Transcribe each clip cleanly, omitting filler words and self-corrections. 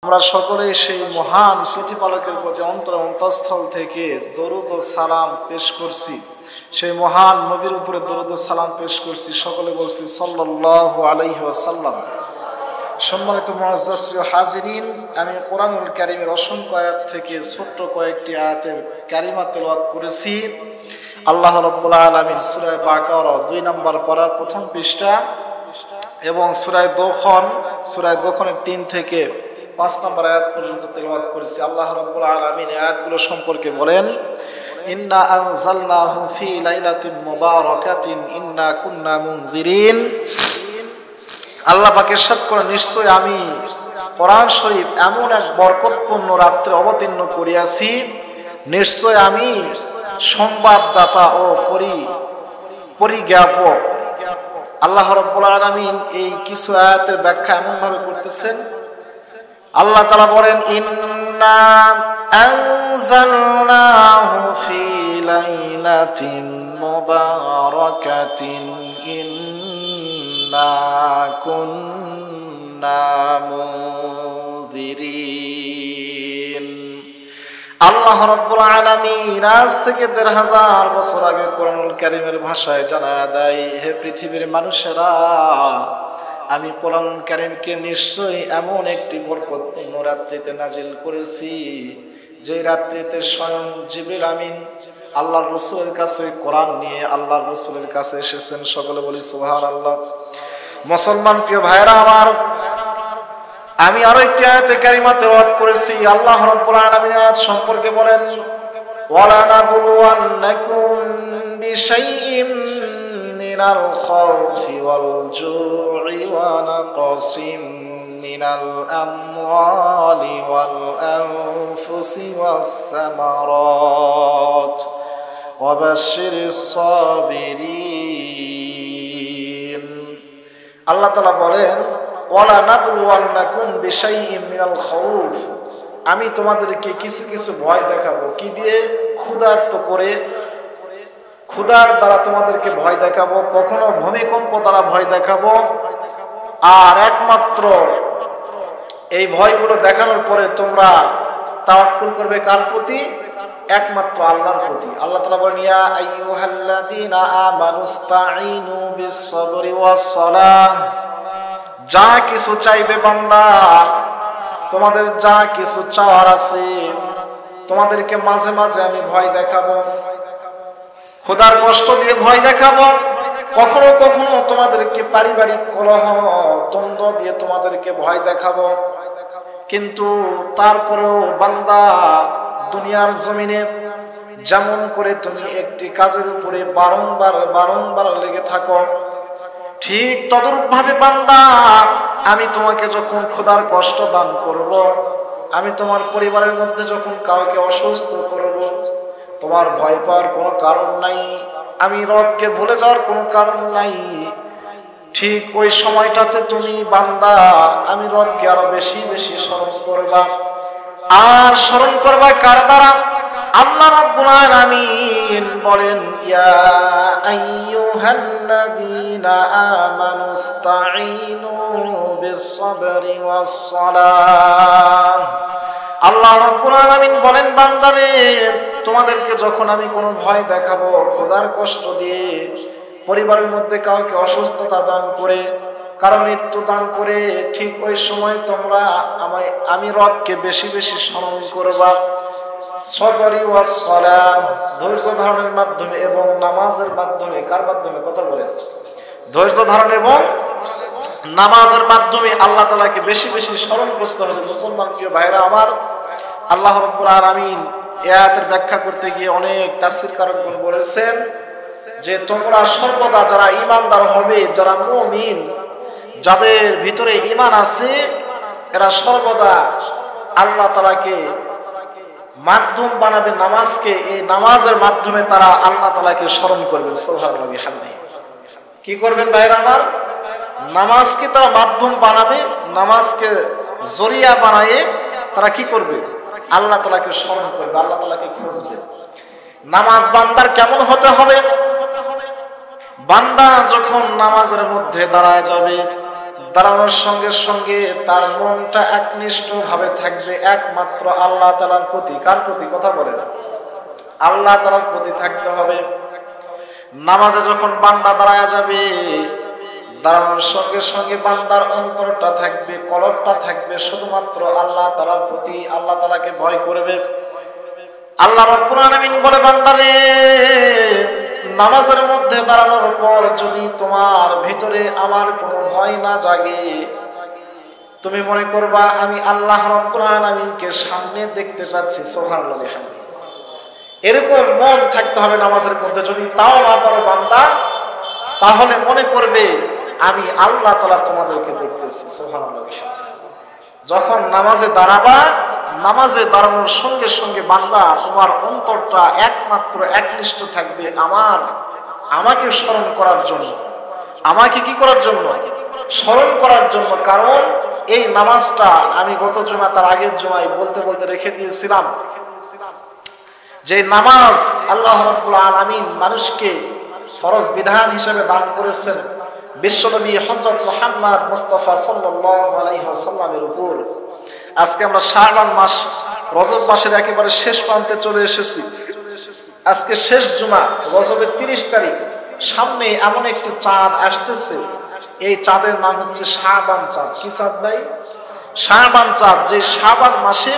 আমরা সকলেই সেই মহান প্রতিপালকের প্রতি অন্তঃস্থল থেকে দরুদ ও সালাম পেশ করছি। সেই মহান নবীর উপরে দরুদ ও সালাম পেশ করছি। সকলে বলছি সাল্লাল্লাহু আলাইহি ওয়াসাল্লাম। সম্মানিত মুআজ্জাজ প্রিয় হাজিরিন, আমি কোরআনুল কারীমের অসংখ্য আয়াত থেকে ছোট্ট কয়েকটি আয়াতের কারিমা তেলাওয়াত করেছি। আল্লাহ রাব্বুল আলামিন সূরা বাকারা 2 নম্বর পারার প্রথম পৃষ্ঠা এবং সূরা দোখনের 3 থেকে 5 নম্বর আয়াত পর্যন্ত তেলাওয়াত করেছি। আল্লাহ রাব্বুল আলামিন এই আয়াতগুলো সম্পর্কে বলেন, ইন্না আনজালনাহু ফি লাইলাতিন মুবারাকাতিন ইন্না কুন্না মুনযিরিন। আল্লাহ পাক ইরশাদ করেন, নিশ্চয় আমি কোরআন শরীফ এমন এক বরকতপূর্ণ রাত্রে অবতীর্ণ করিয়াছি, নিশ্চয় আমি সংবাদদাতা ও পরিজ্ঞাপক। আল্লাহ রাব্বুল আলামিন এই কিছু আয়াতের ব্যাখ্যা এমন ভাবে করতেছেন। আল্লাহ তাআলা বলেন, ইন্না আনজালনাহু ফি লাইলাতিন মুবারাকাতিন ইন্না কুন্না মুনযিরিন। আল্লাহ রাব্বুল আলামিন আজ থেকে ১৫০০ বছর আগে কোরআনুল কারীমের ভাষায় জানায়া দেয়, হে পৃথিবীর মানুষেরা, আমি কোরআনুল কারীমকে নিশ্চয়ই এমন একটি বরকতপূর্ণ রাত্রিতে নাজিল করেছি, যে রাত্রিতে স্বয়ং জিবরিল আমিন আল্লাহর রাসূলের কাছে কোরআন নিয়ে আল্লাহর রাসূলের কাছে এসেছেন। সকলে বলি সুবহানাল্লাহ। মুসলমান প্রিয় ভাইরা আমার, আমি আরো একটি আয়াতে কারিমা তেলাওয়াত করেছি। আল্লাহ রাব্বুল আলামিন আয়াত সম্পর্কে বলেন, ওয়ালা নাবলুওয়ান্নাকুম বিশাইইম মিনাল খাউফি ওয়াল জু'i ওয়া নাকসিম মিনাল আমওয়ালি ওয়াল আনফুসি ওয়াস সামারাত ওয়া বাশশিরিস সাবিরিন। আল্লাহ তাআলা বলেন, ওয়ালা নাবলুওয়ান্নাকুম বিশাইইম মিনাল খাউফ, আমি তোমাদেরকে কিছু কিছু ভয় দেখাবো। কি দিয়ে? ক্ষুধার্ত করে, ক্ষুধার দ্বারা তোমাদেরকে ভয় দেখাবো, কখনো ভূমিকম্প দ্বারা ভয় দেখাবো। আর একমাত্র এই ভয়গুলো দেখানোর পরে তোমরা তাওয়াক্কুল করবে কার প্রতি? একমাত্র আল্লাহর প্রতি। আল্লাহ তাআলা বলেন, ইয়া আইয়ুহাল্লাযীনা আমানুস্তাঈনু বিস-সাবরি ওয়াস-সালাহ। যা কিছু চাইবে বান্দা, তোমাদের যা কিছু চাওয়ার আছে, তোমাদেরকে মাঝে মাঝে আমি ভয় দেখাবো, ক্ষুধার কষ্ট দিয়ে ভয় দেখাবো, কখনো কখনো তোমাদেরকে পারিবারিক কলহ দ্বন্দ্ব দিয়ে তোমাদেরকে ভয় দেখাবো। কিন্তু তারপরেও বান্দা, দুনিয়ার জমিনে যেমন করে তুমি একটি কাজের উপরে বারংবার লেগে থাকো, ঠিক তদরূপ ভাবে বান্দা, আমি তোমাকে যখন ক্ষুধার কষ্ট দান করব, আমি তোমার পরিবারের মধ্যে যখন কাউকে অসুস্থ করব, তোমার ভয় পাওয়ার কোনো কারণ নাই, আমি রবকে ভুলে যাওয়ার কোনো কারণ নাই। ঠিক ওই সময়টাতে তুমি বান্দা, আমি রবকে আরো বেশি বেশি স্মরণ করবা। আর স্মরণ করবা কার দ্বারা? আল্লাহ রাব্বুল আলামিন বলেন, ইয়া আইয়ুহাল্লাযীনা আমানুস্তাঈনু বিস-সাবরি ওয়াস-সালাহ। আল্লাহ রাব্বুল আলামিন বলেন, বান্দারে, তোমাদেরকে যখন আমি কোনো ভয় দেখাবো, ক্ষুধার কষ্ট দিয়ে, পরিবারের মধ্যে কাউকে অসুস্থতা দান করে, কারো মৃত্যু দান করে, ঠিক ওই সময় তোমরা আমি রবকে বেশি বেশি স্মরণ করবা। সবরি ওয়াস সালাহ, ধৈর্য ধারণের মাধ্যমে এবং নামাজের মাধ্যমে। কার মাধ্যমে? কথা বলেন। ধৈর্য ধারণ এবং নামাজের মাধ্যমে আল্লাহ তাআলাকে বেশি বেশি স্মরণ করতে হবে। মুসলমান প্রিয় ভাইরা আমার, আল্লাহ রাব্বুল আলামিন এই আয়াতের ব্যাখ্যা করতে গিয়ে অনেক তাফসীরকারগণ বলেছেন যে তোমরা সর্বদা যারা ঈমানদার হবে, যারা মুমিন, যাদের ভিতরে ঈমান আছে, এরা সর্বদা আল্লাহ তাআলাকে মাধ্যম বানাবে নামাজকে। এই নামাজের মাধ্যমে তারা আল্লাহ তাআলাকে স্মরণ করবেন। সুবহানাল্লাহি ওয়া বিহামদিহি। কি করবেন ভাইরা আমার? নামাজকে তারা মাধ্যম বানাবে, নামাজকে জরিয়া বানায়ে তারা কি করবে? আল্লাহ তাআলাকে স্মরণ করবে, আল্লাহ তাআলাকে খুঁজবে। নামাজ বান্দার কেমন হতে হবে? বান্দা যখন নামাজের মধ্যে দাঁড়ায় যাবে, দাঁড়ানোর সঙ্গে সঙ্গে তার মনটা একনিষ্ঠ ভাবে থাকবে একমাত্র আল্লাহ তাআলার প্রতি। কার প্রতি? কথা বলেন। আল্লাহ তাআলার প্রতি থাকতে হবে। নামাজে যখন বান্দা দাঁড়ায় যাবে, দাঁড়ানোর সঙ্গে সঙ্গে বান্দার অন্তরটা থাকবে, কলবটা থাকবে শুধুমাত্র আল্লাহ তাআলার প্রতি। আল্লাহ তাআলাকে ভয় করবে। আল্লাহ রাব্বুল আলামিন বলে, বান্দারে, নামাজের মধ্যে দাঁড়ানোর পর যদি তোমার ভিতরে আমার কোনো ভয় না জাগে, তুমি মনে করবা আমি আল্লাহ রাব্বুল আলামিনকে সামনে দেখতে পাচ্ছি। সুবহানাল্লাহ। এরকম মন থাকতে হবে নামাজের মধ্যে। যদি তাও না পারো বান্দা, তাহলে মনে করবে আমি আল্লাহ তাআলা তোমাদেরকে দেখতেছি। সুবহানাল্লাহ। যখন নামাজে দাঁড়াবা, নামাজে দাঁড়ানোর সঙ্গে সঙ্গে বান্দা তোমার অন্তরটা একমাত্র একনিষ্ঠ থাকবে আমাকে স্মরণ করার জন্য। আমাকে কি করার জন্য? স্মরণ করার জন্য। কারণ এই নামাজটা আমি গত জুমা, তার আগের জুমায় বলতে বলতে রেখে দিয়েছিলাম যে নামাজ আল্লাহ রাব্বুল আলামিন মানুষকে ফরজ বিধান হিসেবে দান করেছেন বিশ্বনবী হযরত মুহাম্মদ মুস্তাফা সাল্লাল্লাহু আলাইহি ওয়াসাল্লামের উপর। আজকে আমরা শাবান মাস, রজব মাসের একেবারে শেষ প্রান্তে চলে এসেছি। আজকে শেষ জুমা, রজবের 30 তারিখ। সামনে এমন একটি চাঁদ আসতেছে, এই চাঁদের নাম হচ্ছে শাবান চাঁদ। কি চাঁদ ভাই? শাবান চাঁদ। যে শাবান মাসে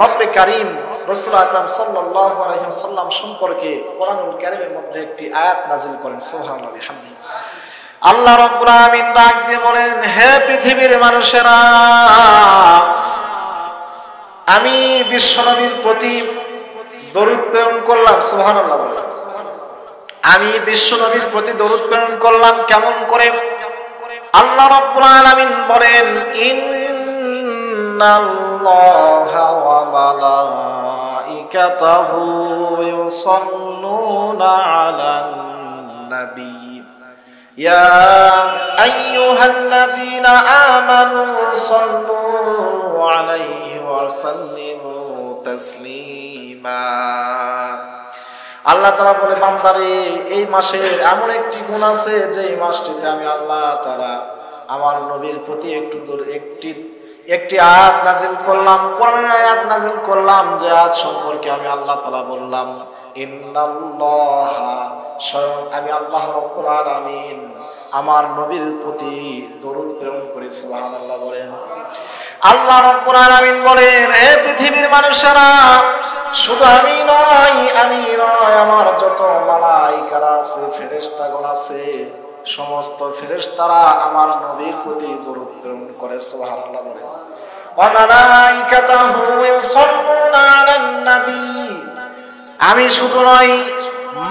রব্বে কারীম রাসূল আকরাম সাল্লাল্লাহু আলাইহি ওয়াসাল্লাম সম্পর্কে কোরআনুল কারীমের মধ্যে একটি আয়াত নাযিল করেন। সুবহানাল্লাহ বিহামদিহি। আল্লাহ রাব্বুল আলামিন ডাক দিয়ে বলেন, হে পৃথিবীর মানুষেরা, আমি বিশ্বনবীর প্রতি দরুদ প্রেরণ করলাম। সুবহানাল্লাহ বলেন। আমি বিশ্বনবীর প্রতি দরুদ প্রেরণ করলাম কেমন করে? আল্লাহ রাব্বুল আলামিন বলেন, ইন্নাল্লাহা ওয়া মালাইকাতাহু ইউসাল্লুনা আলান নবী ইয়া আইয়ুহাল্লাযীনা আমানু সাল্লু আলাইহি ওয়া সাল্লিমু তাসলিমা। আল্লাহ তাআলা বলে, বান্দারে, এই মাসে এমন একটি গুণ আছে যে এই মাসটিতে আমি আল্লাহ তাআলা আমার নবীর প্রতি একটি আয়াত নাযিল করলাম, কোরআনের আয়াত নাযিল করলাম, যে আয়াত সম্পর্কে আমি আল্লাহ তাআলা বললাম, ইন্নাল্লাহা, স্বয়ং আমি আল্লাহ রাব্বুল আলামিন আমার নবীর প্রতি দরুদ প্রেরণ করি। সুবহানাল্লাহ বলেন। আল্লাহ রাব্বুল আলামিন বলেন, হে পৃথিবীর মানুষেরা, শুধু আমি নয়, আমার যত মালায়েকারা আছে, ফেরেশতাগণ আছে, সমস্ত ফেরেশতারা আমার নবীর প্রতি দরুদ প্রেরণ করে। সুবহানাল্লাহ বলেন। ওয়া মালাইকাতুহু ইউসাল্লুনা আলান নবী। আমি শুধু নয়,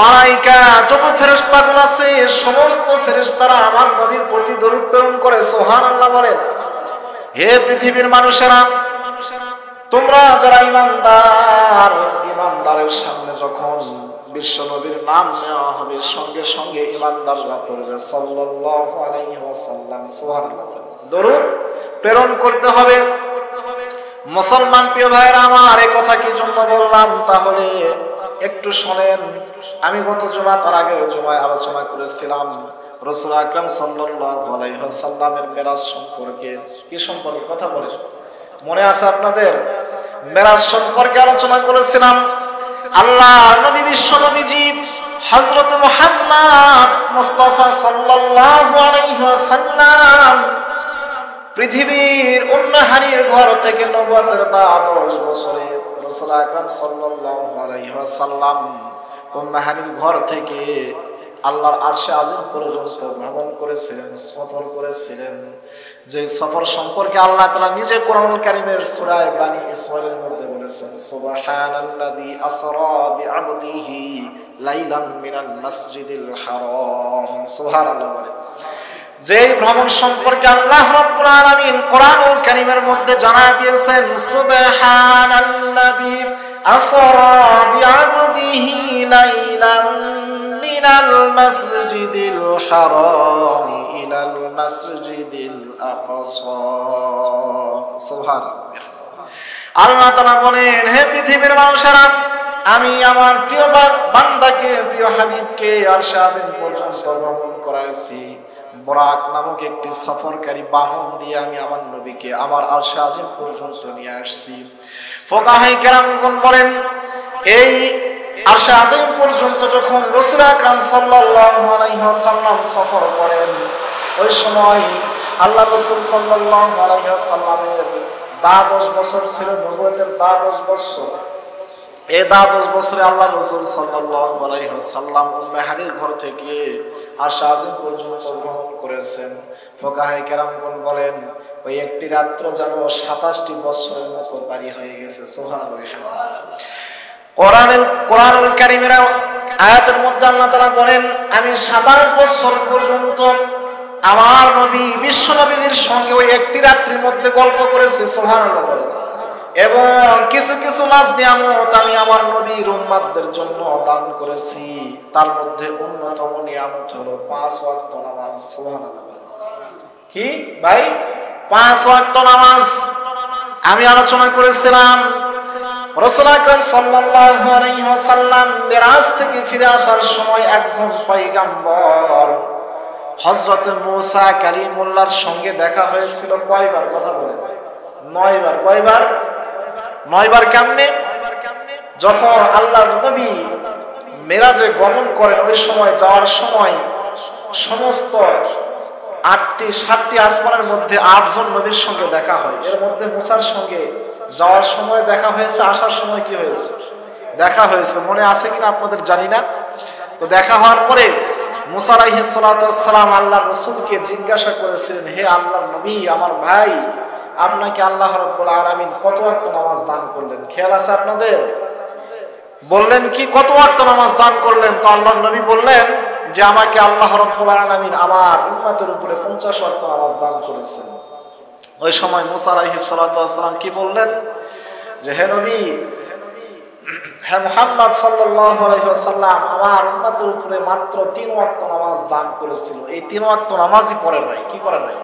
মালায়েকা যত ফেরেশতাগণ আছে, সমস্ত ফেরেশতারা আমার নবীর প্রতি দরুদ প্রেরণ করে। সুবহানাল্লাহ বলেন। হে পৃথিবীর মানুষেরা, তোমরা যারা ইমানদারের সামনে যখন বিশ্ব নবীর নাম নেওয়া হবে, সঙ্গে সঙ্গে ইমানদাররা পড়বে সাল্লাল্লাহু আলাইহি ওয়াসাল্লাম। সুবহানাল্লাহ। দরুদ প্রেরণ করতে হবে। মুসলমান প্রিয় ভাইরা আমার, এই কথা কি জন্য বললাম তাহলে একটু শুনেন। আমি গত জুমা, তার আগের জুমায় আলোচনা করেছিলাম রাসূল আকরাম সাল্লাল্লাহু আলাইহি ওয়াসাল্লামের মেরাজ সম্পর্কে। কি সম্পর্কে কথা বলে মনে আছে আপনাদের? মেরাজ সম্পর্কে আলোচনা করেছিলাম। আল্লাহ নবী, বিশ্ব নবীজি হযরত মুহাম্মদ মুস্তাফা সাল্লাল্লাহু আলাইহি ওয়াসাল্লাম পৃথিবীর উম্মাহানির ঘর থেকে নবুয়তের 10 বছরে রাসূল আকরাম সাল্লাল্লাহু আলাইহি ওয়াসাল্লাম উম্মাহানির ঘর থেকে আল্লাহর আরশে আজিম পর্যন্ত ভ্রমণ করেছিলেন, সফর করেছিলেন। যে সফর সম্পর্কে আল্লাহ তাআলা নিজে কোরআনুল কারীমের সূরা বানী ইসরাঈলের মধ্যে বলেছেন, সুবহানাল্লাযী আসরা বিআবদিহি লাইলাম মিনাল মাসজিদিল হারাম। সুবহানাল্লাহ বলেন। যে ভ্রমণ সম্পর্কে আল্লাহ রাব্বুল আলামিন কোরআনুল কারীমের মধ্যে জানায় দিয়েছেন, সুবহানাল্লাযী আসরা বিআবদিহি লাইলাম মিনাল মাসজিদিল হারাম ইলাল মাসজিদিল আকসা। সুবহানাল্লাহ। আল্লাহ তাআলা বলেন, হে পৃথিবীর মানুষেরা, আমি আমার প্রিয় বান্দাকে, প্রিয় হাবিবকে আরশে আজিম পর্যন্ত ভ্রমণ করাইছি। বরাক নামক একটি সফরকারী বাহন দিয়ে আমি আমার নবীকে আমার আরশে আজিম পর্যন্ত নিয়ে আসছি। ফুকাহায়ে কেরামগণ বলেন, এই আরশে আজিম পর্যন্ত যখন রাসূল আকরাম সাল্লাল্লাহু আলাইহি ওয়াসাল্লাম সফর করেন, ওই সময় আল্লাহ রাসূল সাল্লাল্লাহু আলাইহি ওয়াসাল্লামের 12 বছর ছিল, নবুয়তের 12 বছর। এই 12 বছরে আল্লাহ রাসূল সাল্লাল্লাহু আলাইহি ওয়াসাল্লাম উম্মে হানির ঘর থেকে আরশে আজিম পর্যন্ত ভ্রমণ করেছেন। ফুকাহায়ে কেরামগণ বলেন, ওই একটি রাত্র যেন 27টি বছরের মতো পারি হয়ে গেছে। সুবহানাল্লাহ। কোরআনুল কারীমের আয়াতের মধ্যে আল্লাহ তাআলা বলেন, আমি 27 বছর পর্যন্ত আমার নবী বিশ্ব নবীজির সঙ্গে ওই একটি রাত্রির মধ্যে গল্প করেছি। সুবহানাল্লাহ। এবং কিছু কিছু নাজ নিয়ামত আমি আমার নবীর উম্মতদের জন্য দান করেছি। তার মধ্যে অন্যতম নিয়ামত হলো 5 ওয়াক্ত নামাজ। সুবহানাল্লাহ। কি ভাই? 5 ওয়াক্ত নামাজ। আমি আলোচনা করেছিলাম রাসূল আকরাম সাল্লাল্লাহু আলাইহি ওয়াসাল্লাম মিরাজ থেকে ফিরে আসার সময় একজন পয়গম্বর হযরত মূসা কালিমুল্লাহর সঙ্গে দেখা হয়েছিল কয়বার? কথা বলেন। 9 বার। কয়বার? 9 বার। কেমনে? যখন আল্লাহর নবী মিরাজে গমন করেন, ওই সময় যাওয়ার সময় সমস্ত 7টি আসমানের মধ্যে 8 জন নবীর সঙ্গে দেখা হয়। এর মধ্যে মূসার সঙ্গে যাওয়ার সময় দেখা হয়েছে, আসার সময় কি হয়েছে? দেখা হয়েছে। মনে আছে কিনা আপনাদের জানি না। তো দেখা হওয়ার পরে মূসা আলাইহিস সালাতু ওয়াস সালাম আল্লাহর রাসূলকে জিজ্ঞাসা করেছিলেন, হে আল্লাহর নবী, আমার ভাই, আপনাকে আল্লাহ রাব্বুল আলামিন কত ওয়াক্ত নামাজ দান করলেন? খেয়াল আছে আপনাদের? বললেন কি কত ওয়াক্ত নামাজ দান করলেন? তো আল্লাহর নবী বললেন যে আমাকে আল্লাহ রাব্বুল আলামিন আমার উম্মতের উপরে 50 ওয়াক্ত নামাজ দান করেছেন। ওই সময় মূসা আলাইহিস সালাতু ওয়াস সালাম কি বললেন? যে হে নবী, হে মুহাম্মদ সাল্লাল্লাহু আলাইহি ওয়াসাল্লাম আমার উম্মতের উপরে মাত্র 3 ওয়াক্ত নামাজ দান করেছিল। এই 3 ওয়াক্ত নামাজই পড়ে নাই। কি করে নাই?